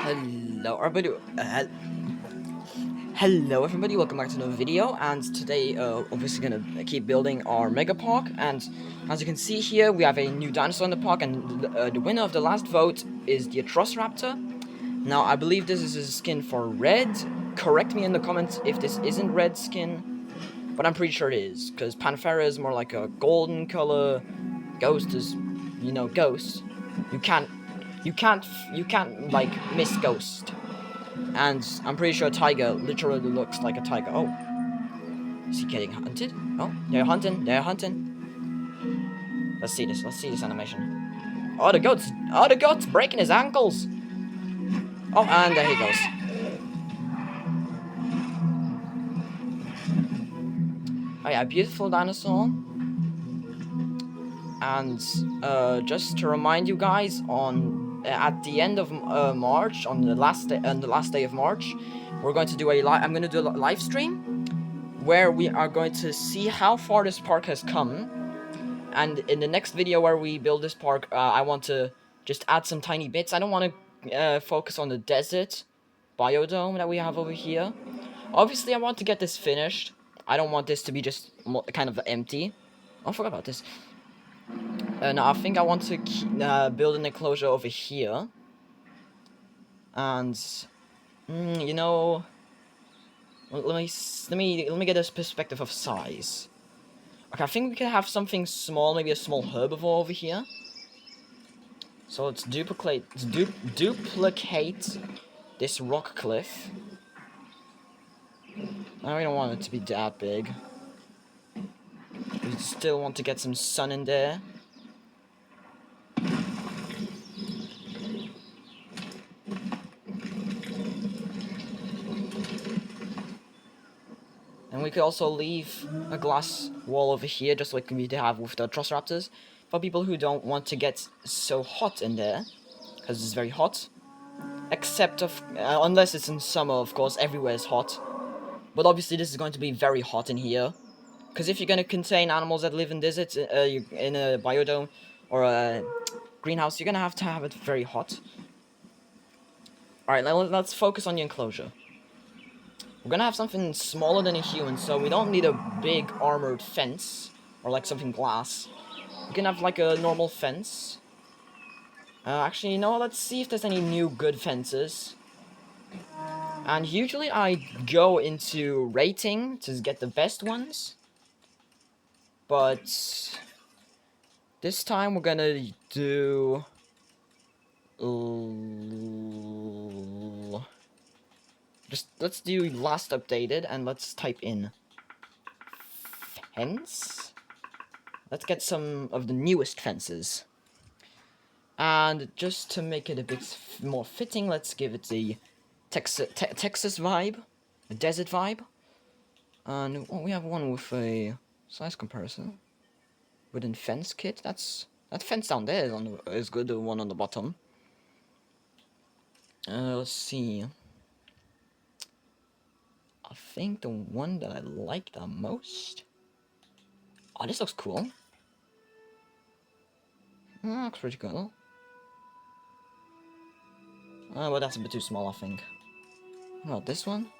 Everybody. Hello, everybody. Welcome back to another video. And today, obviously, gonna keep building our mega park. And as you can see here, we have a new dinosaur in the park, and the winner of the last vote is the Atrociraptor. Now, I believe this is a skin for red. Correct me in the comments if this isn't red skin, but I'm pretty sure it is, because Panthera is more like a golden color. Ghost is, Ghost. You can't, you can't like miss Ghost. And I'm pretty sure Tiger literally looks like a tiger. Oh, is he getting hunted? Oh, they're hunting. They're hunting. Let's see this. Let's see this animation. Oh, the goat's. Oh, the goat's breaking his ankles. Oh, and there he goes. Oh yeah, beautiful dinosaur. And just to remind you guys, on at the end of March, on the last day of March, we're going to do I'm going to do a live stream where we are going to see how far this park has come. And in the next video where we build this park, I want to just add some tiny bits. I don't want to focus on the desert biodome that we have over here. Obviously, I want to get this finished. I don't want this to be just kind of empty. Oh, I forgot about this. Now, I think I want to build an enclosure over here. And, you know, let me get this perspective of size. Okay, I think we can have something small, maybe a small herbivore over here. So let's duplicate this rock cliff. I don't want it to be that big. We still want to get some sun in there. And we could also leave a glass wall over here, just like we have with the Atrociraptors, for people who don't want to get so hot in there, because it's very hot. Except unless it's in summer, of course, everywhere is hot. But obviously this is going to be very hot in here. Because if you're going to contain animals that live in deserts, in a biodome, or a greenhouse, you're going to have it very hot. Alright, now let's focus on the enclosure. We're going to have something smaller than a human, so we don't need a big armored fence, or like something glass. We can have like a normal fence. Actually, let's see if there's any new good fences. And usually I go into rating to get the best ones. But this time we're gonna do... just let's do last updated and let's type in fence. Let's get some of the newest fences. And just to make it a bit more fitting, let's give it the Texas vibe, a desert vibe. And we have one with a size comparison wooden fence kit. That fence down there is good. The one on the bottom. Let's see. I think the one that I like the most. Oh, this looks cool. Looks pretty cool. But that's a bit too small, I think. Oh, this one?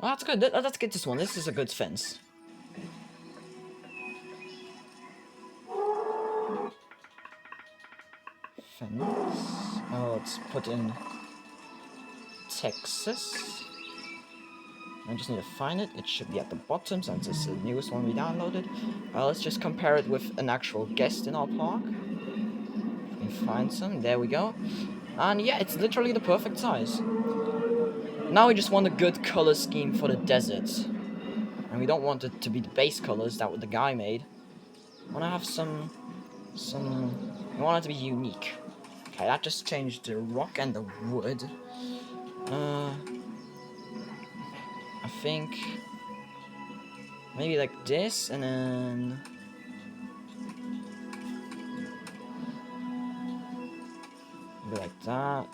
Oh, that's good. Let's get this one. This is a good fence. Fence. Oh, let's put in Texas. I just need to find it. It should be at the bottom since it's the newest one we downloaded. Let's just compare it with an actual guest in our park. If we can find some. There we go. And yeah, it's literally the perfect size. Now we just want a good color scheme for the desert. And we don't want it to be the base colors that the guy made. I want to have some... I want it to be unique. Okay, that just changed the rock and the wood. I think maybe like this, and then maybe like that.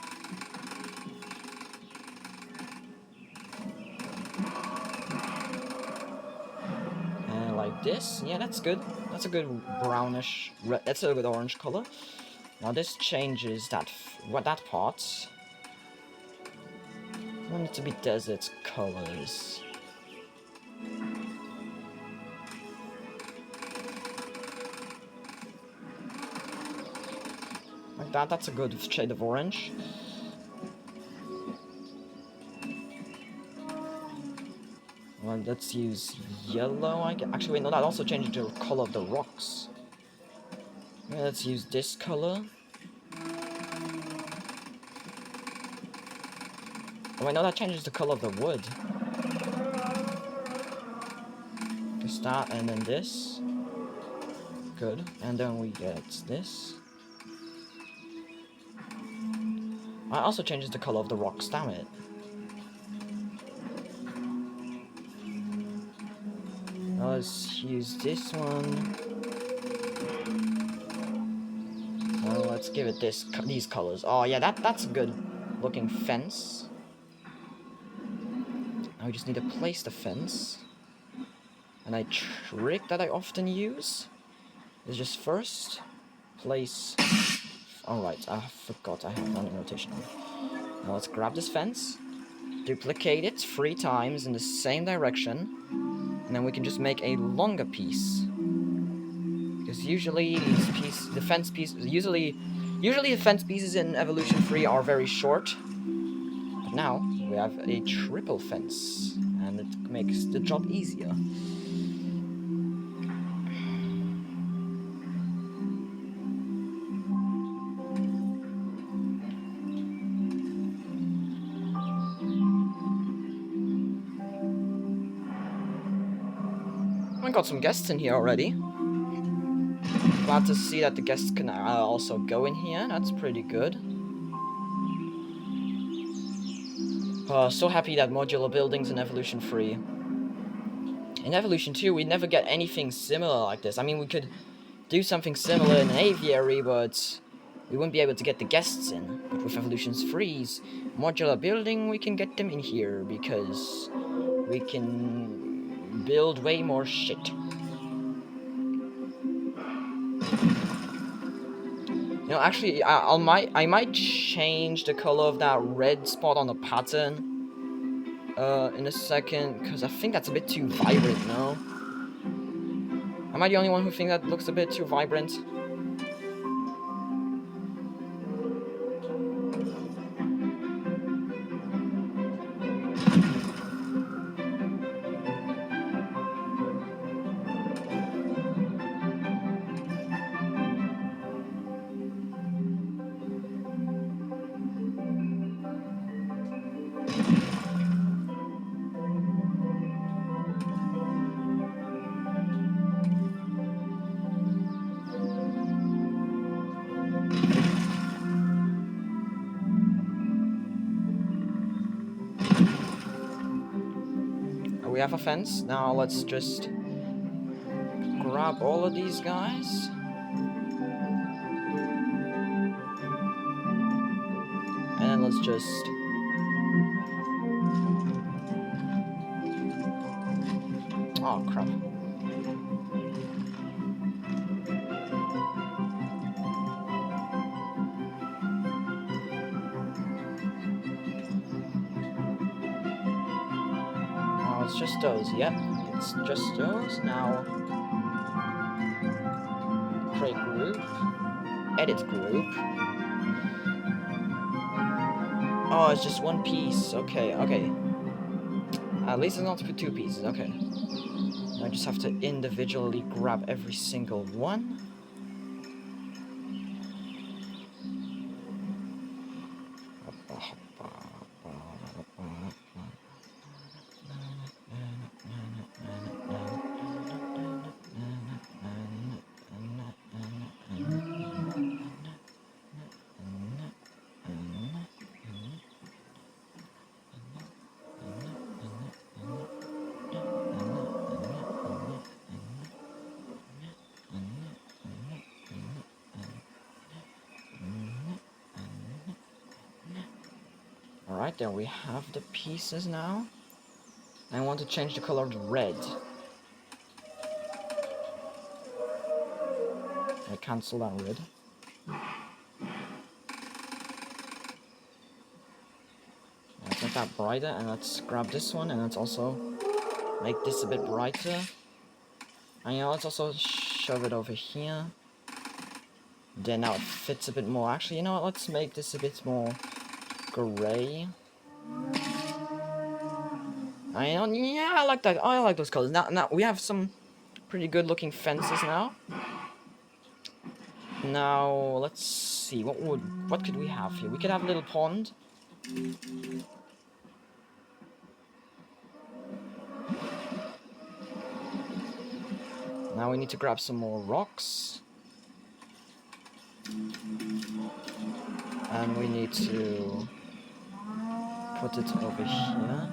And like this. Yeah, that's good. That's a good brownish red. That's a good orange color. Now this changes that what that part. I want it to be desert colors. Like that, that's a good shade of orange. Well, let's use yellow, I guess. Actually, wait, no, that also changes the color of the rocks. Yeah, let's use this color. Oh, wait, no, that changes the color of the wood. Just that, and then this. Good. And then we get this. It also changes the color of the rocks, damn it. Let's use this one. Let's give it these colors. Oh yeah, that's a good looking fence. Now we just need to place the fence. And a trick that I often use is just first place. Alright, I forgot I have running rotation on. Now let's grab this fence, duplicate it 3 times in the same direction, and then we can just make a longer piece. Because usually the fence pieces in Evolution 3 are very short. But now we have a triple fence, and it makes the job easier. I got some guests in here already. Glad to see that the guests can also go in here. That's pretty good. So happy that modular buildings in Evolution 3. In Evolution 2, we never get anything similar like this. I mean, we could do something similar in an aviary, but we wouldn't be able to get the guests in. But with Evolution 3's modular building, we can get them in here because we can build way more shit. You know, actually, I might change the color of that red spot on the pattern in a second, because I think that's a bit too vibrant, no? Am I the only one who thinks that looks a bit too vibrant? We have a fence. Now let's just grab all of these guys. And then let's just... Oh, crap. Oh, it's just those. Yep, it's just those. Now... Create group. Edit group. Oh, it's just one piece. Okay, okay. At least it's not for 2 pieces. Okay. I just have to individually grab every single one. Alright, there we have the pieces now. I want to change the color to red. I cancel that red. make that brighter, and let's grab this one, and let's also make this a bit brighter. And let's also shove it over here. Then now it fits a bit more. Actually, you know what? Let's make this a bit more gray. Yeah, I like that. I like those colors. Now we have some pretty good looking fences now. Now let's see. What could we have here? We could have a little pond. Now we need to grab some more rocks. And we need to put it over here.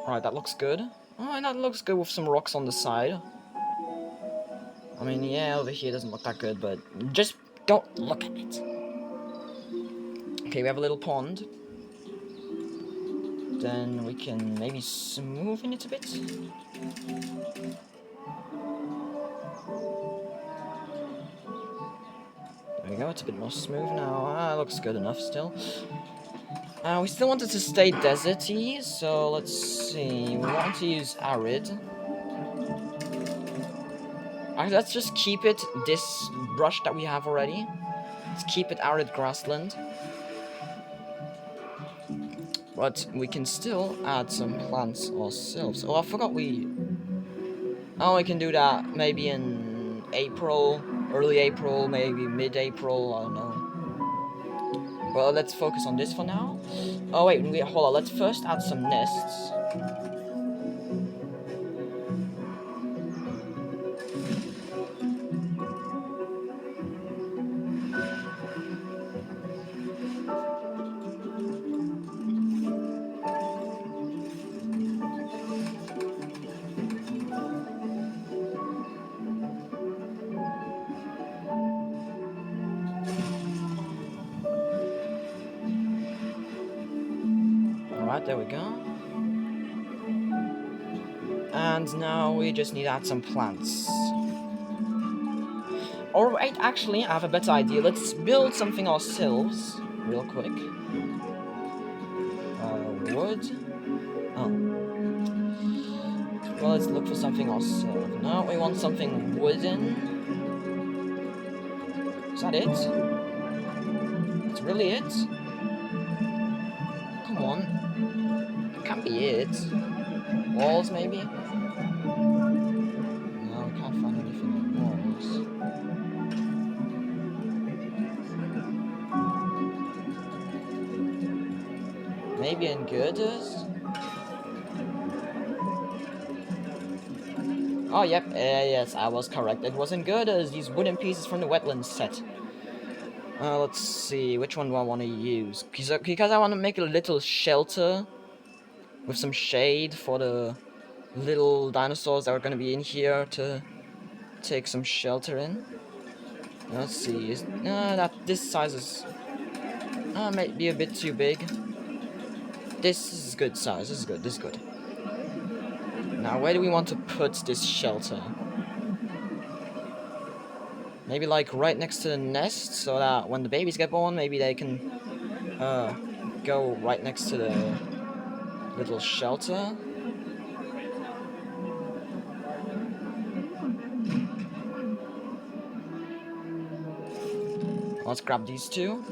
Alright, that looks good. Alright, that looks good with some rocks on the side. I mean, yeah, over here doesn't look that good, but just don't look at it. Okay, we have a little pond. Then we can maybe smoothen it a bit. There we go, it's a bit more smooth now. Looks good enough still. We still want it to stay deserty, so let's see. We want to use arid. Let's just keep it this brush that we have already. Let's keep it arid grassland. But we can still add some plants ourselves. Oh, I forgot we... Oh, we can do that maybe in April, early April, maybe mid-April, I don't know. Well, let's focus on this for now. Oh wait, hold on, let's first add some nests. Alright, there we go. And now we just need to add some plants. Or wait, actually, I have a better idea. Let's build something ourselves, real quick. Wood. Oh. Well, let's look for something ourselves. No, we want something wooden. Is that it? That's really it? Come on. It can't be it. Walls, maybe? No, we can't find anything on walls. Maybe in girders? Oh, yep, yes, I was correct. It was in girders, these wooden pieces from the wetlands set. Let's see, which one do I want to use? Because I want to make a little shelter with some shade for the little dinosaurs that are going to be in here to take some shelter in. Let's see, this size is might be a bit too big. This is good size, this is good. Now, where do we want to put this shelter? Maybe like right next to the nest, so that when the babies get born, maybe they can go right next to the little shelter. Let's grab these two.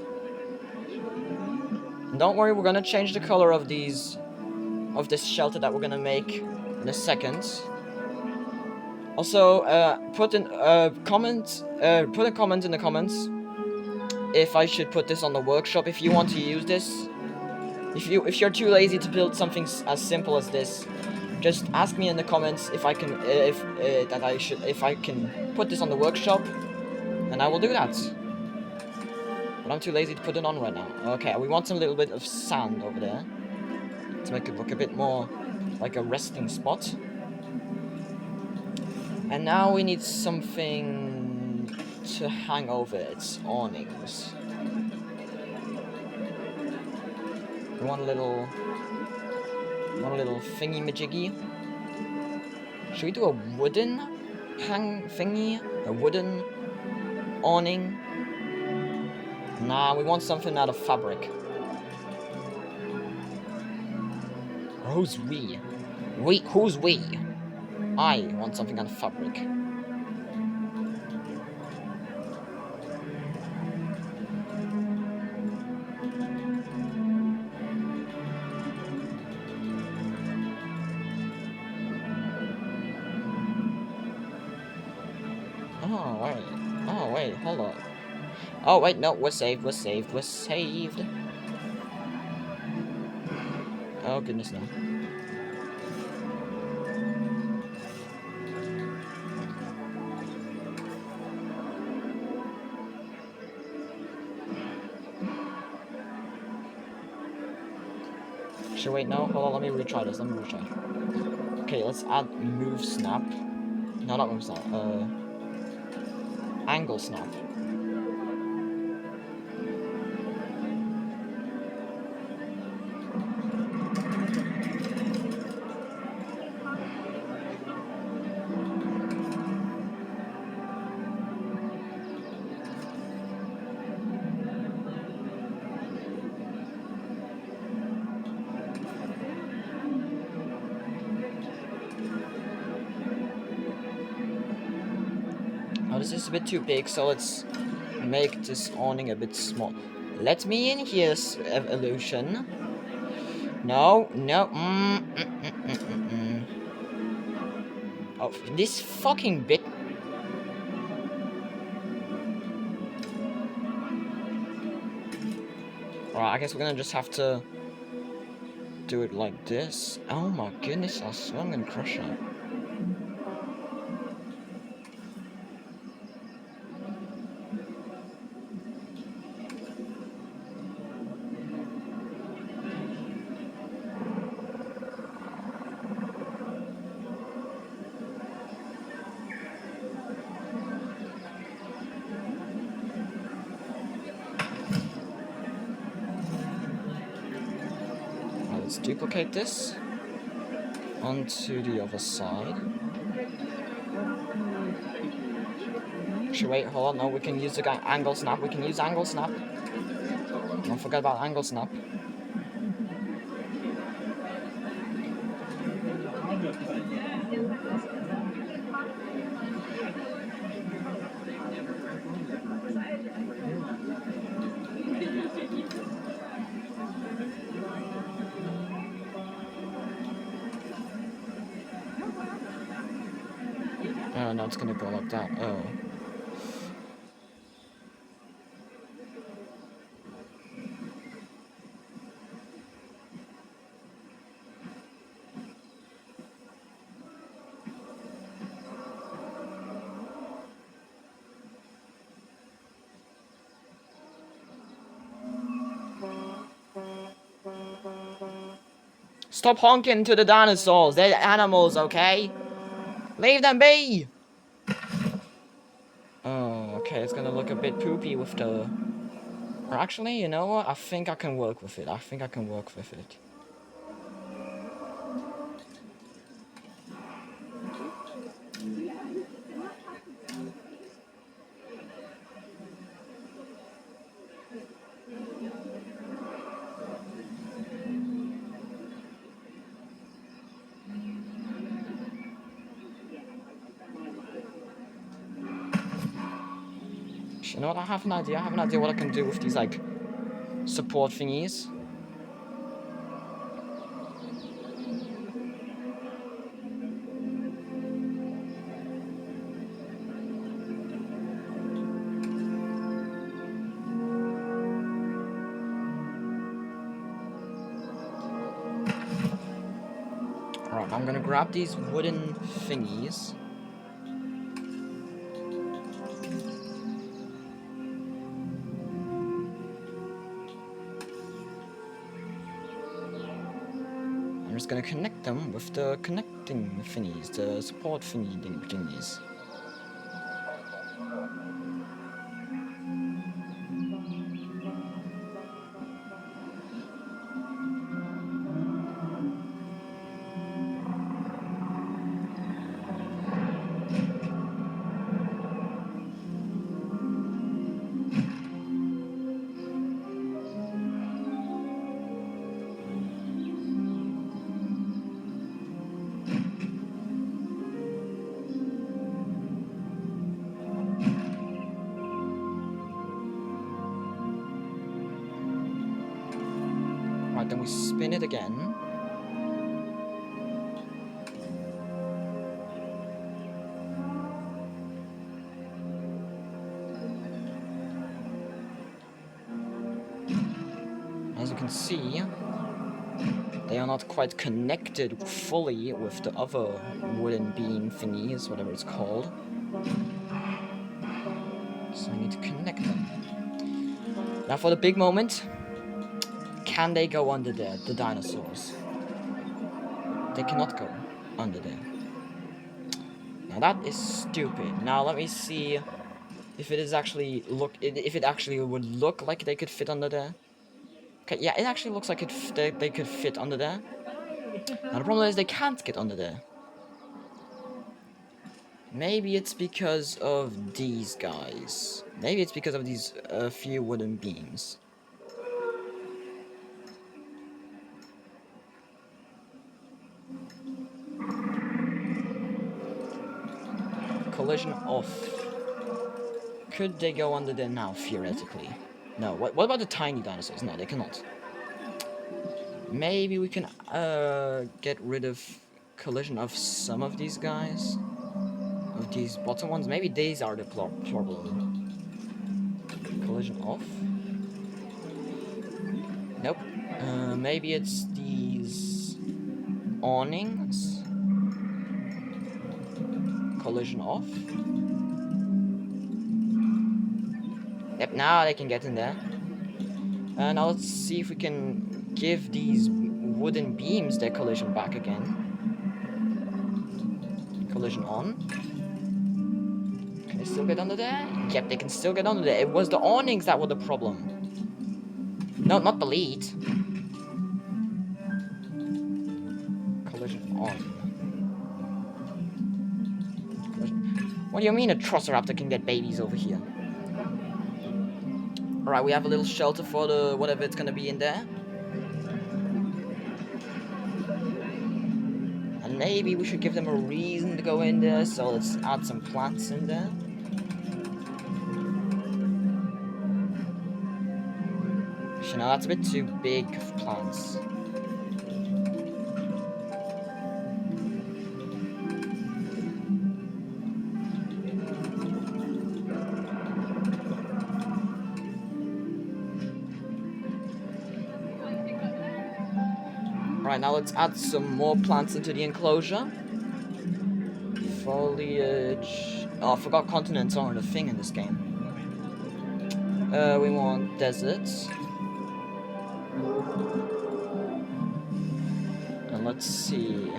And don't worry, we're gonna change the color of this shelter that we're gonna make in a second. Also, put a comment in the comments if I should put this on the workshop. If you want to use this, if you're too lazy to build something as simple as this, just ask me in the comments if I can if I can put this on the workshop, and I will do that. But I'm too lazy to put it on right now. Okay, we want a little bit of sand over there to make it look a bit more like a resting spot. And now we need something to hang over its awnings. One little thingy majiggy. Should we do a wooden hang thingy? A wooden awning? Nah, we want something out of fabric. Who's we? Who's we? I want something out of fabric. Oh wait, hold on. Oh wait, no, we're saved. Oh goodness no. Should wait, no, hold on, let me retry this, Okay, let's add move snap. No, not move snap, angle snap. Oh, this is a bit too big, so let's make this awning a bit small. Let me in here, evolution. No. Oh, this fucking bit. Alright, I guess we're gonna just have to do it like this. Oh my goodness, I swear I'm gonna crush it. Let's duplicate this onto the other side. Actually, wait, hold on. No, we can use the angle snap. We can use angle snap. Don't forget about angle snap. Oh, no, it's gonna go like that. Oh. Stop honking to the dinosaurs. They're animals, okay? Leave them be! Oh, okay, it's gonna look a bit poopy with the... Or actually, you know what? I think I can work with it. You know what? I have an idea. What I can do with these, like, support thingies. Alright, I'm gonna grab these wooden thingies. I'm just just gonna connect them with the connecting thingies, the support thingies. Right, then we spin it again. As you can see, they are not quite connected fully with the other wooden beam thingies, whatever it's called. So I need to connect them. Now for the big moment. Can they go under there, the dinosaurs? They cannot go under there. Now that is stupid. Now let me see if it is actually if it actually would look like they could fit under there. Okay, yeah, it actually looks like they could fit under there. Now the problem is they can't get under there. Maybe it's because of these guys. Maybe it's because of these few wooden beams. Collision off. Could they go under there now, theoretically? No. What about the tiny dinosaurs? No, they cannot. Maybe we can get rid of collision of some of these guys. Of these bottom ones. Maybe these are the problem. Collision off. Nope. Maybe it's these awnings. Collision off. Yep, now they can get in there. And now let's see if we can give these wooden beams their collision back again. Collision on. Can they still get under there? Yep, they can still get under there. It was the awnings that were the problem. No, not the lead. Collision on. Collision. What do you mean a Trosseraptor can get babies over here? Alright, we have a little shelter for the whatever it's gonna be in there. And maybe we should give them a reason to go in there, so let's add some plants in there. Actually, no, that's a bit too big of plants. Right, now let's add some more plants into the enclosure. Foliage. Oh, I forgot continents aren't a thing in this game. We want deserts. And let's see.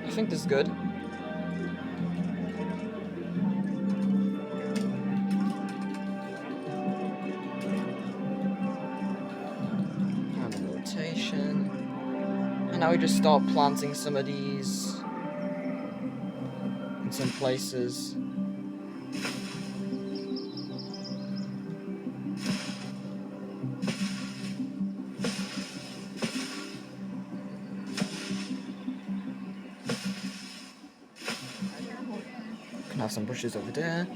I think this is good. And now we just start planting some of these in some places. Can have some bushes over there.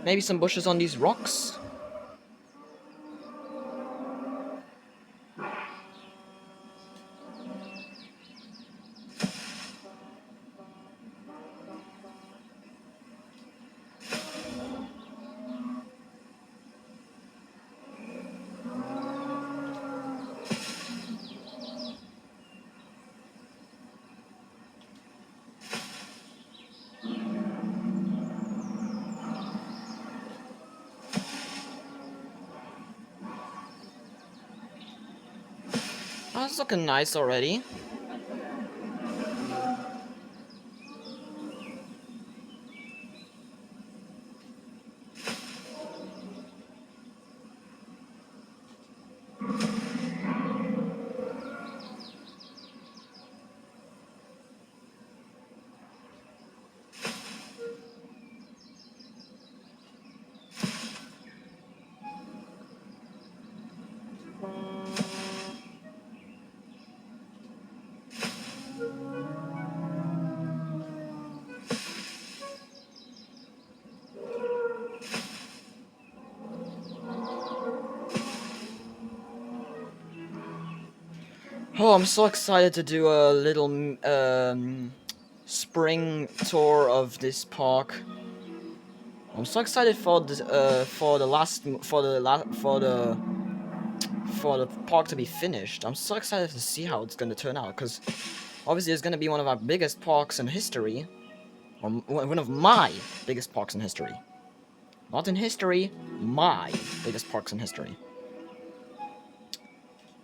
Maybe some bushes on these rocks. Oh, it's looking nice already. Oh, I'm so excited to do a little spring tour of this park. I'm so excited for this for the park to be finished. I'm so excited to see how it's gonna turn out, because obviously it's gonna be one of our biggest parks in history, or one of my biggest parks in history. Not in history, my biggest parks in history.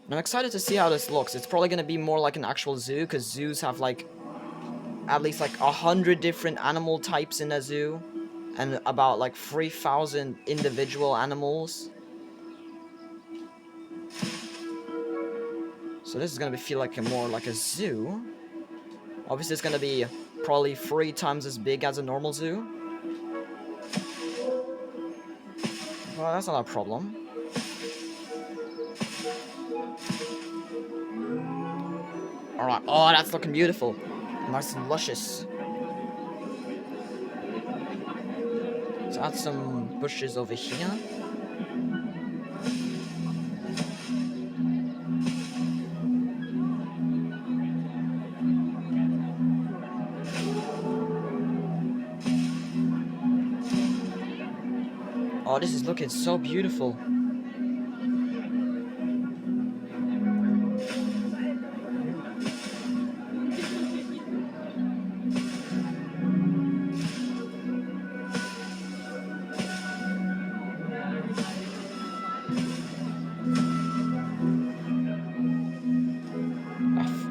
And I'm excited to see how this looks. It's probably gonna be more like an actual zoo, because zoos have like at least like 100 different animal types in a zoo, and about like 3,000 individual animals. So this is gonna feel like more like a zoo. Obviously, it's gonna be probably 3 times as big as a normal zoo. Well, that's not a problem. Alright, oh, that's looking beautiful. Nice and luscious. Let's add some bushes over here. Oh, this is looking so beautiful.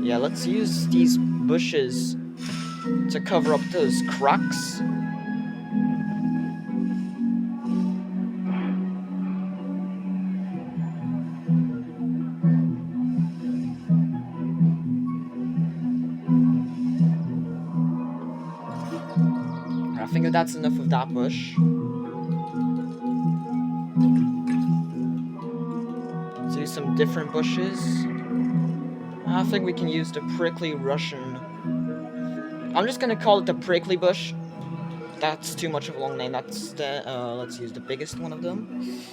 Yeah, let's use these bushes to cover up those cracks. I think that's enough of that bush. Let's use some different bushes. I think we can use the prickly Russian. I'm just gonna call it the prickly bush. That's too much of a long name. That's the, let's use the biggest one of them.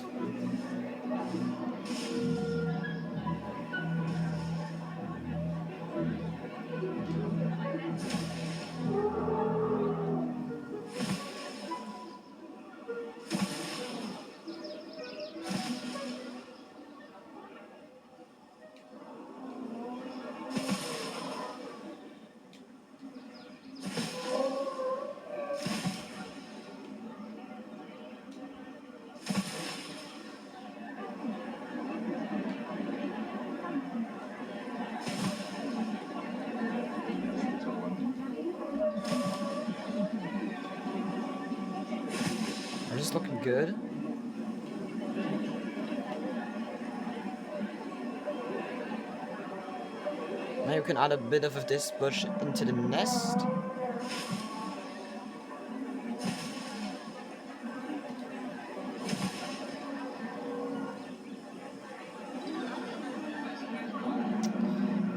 Are just looking good. Now you can add a bit of this bush into the nest.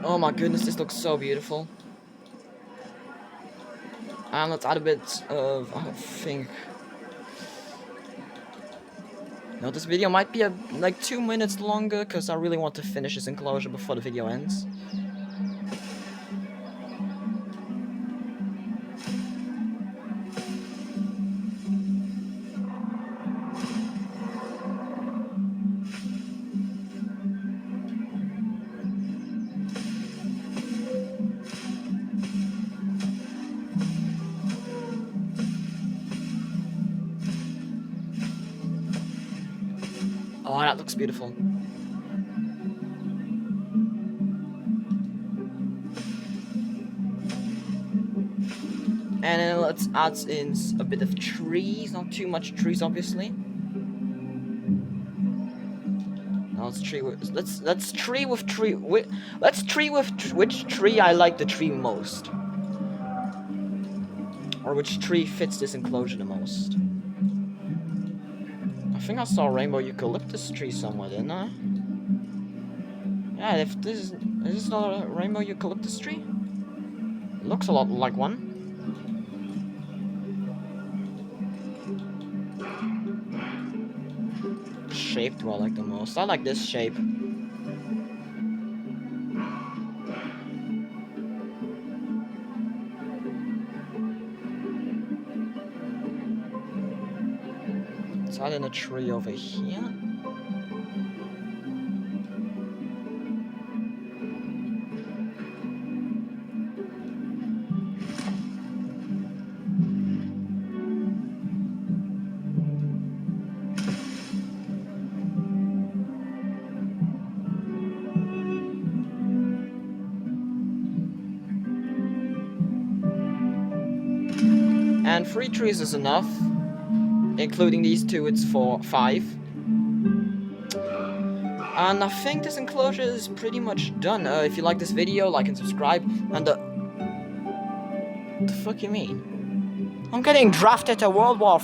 Oh my goodness, this looks so beautiful. And let's add a bit of, I think... No, this video might be like 2 minutes longer, because I really want to finish this enclosure before the video ends. Oh, that looks beautiful. And then let's add in a bit of trees, not too much trees, obviously. Now let's tree with let's tree with tree with let's tree with which tree I like the tree most, or which tree fits this enclosure the most. I think I saw a rainbow eucalyptus tree somewhere, didn't I? Yeah, if this is this not a rainbow eucalyptus tree? It looks a lot like one. Shape do I like the most? I like this shape. Let's add in a tree over here. And 3 trees is enough. Including these two, it's 5. And I think this enclosure is pretty much done. If you like this video, like and subscribe. And what the fuck you mean? I'm getting drafted to World War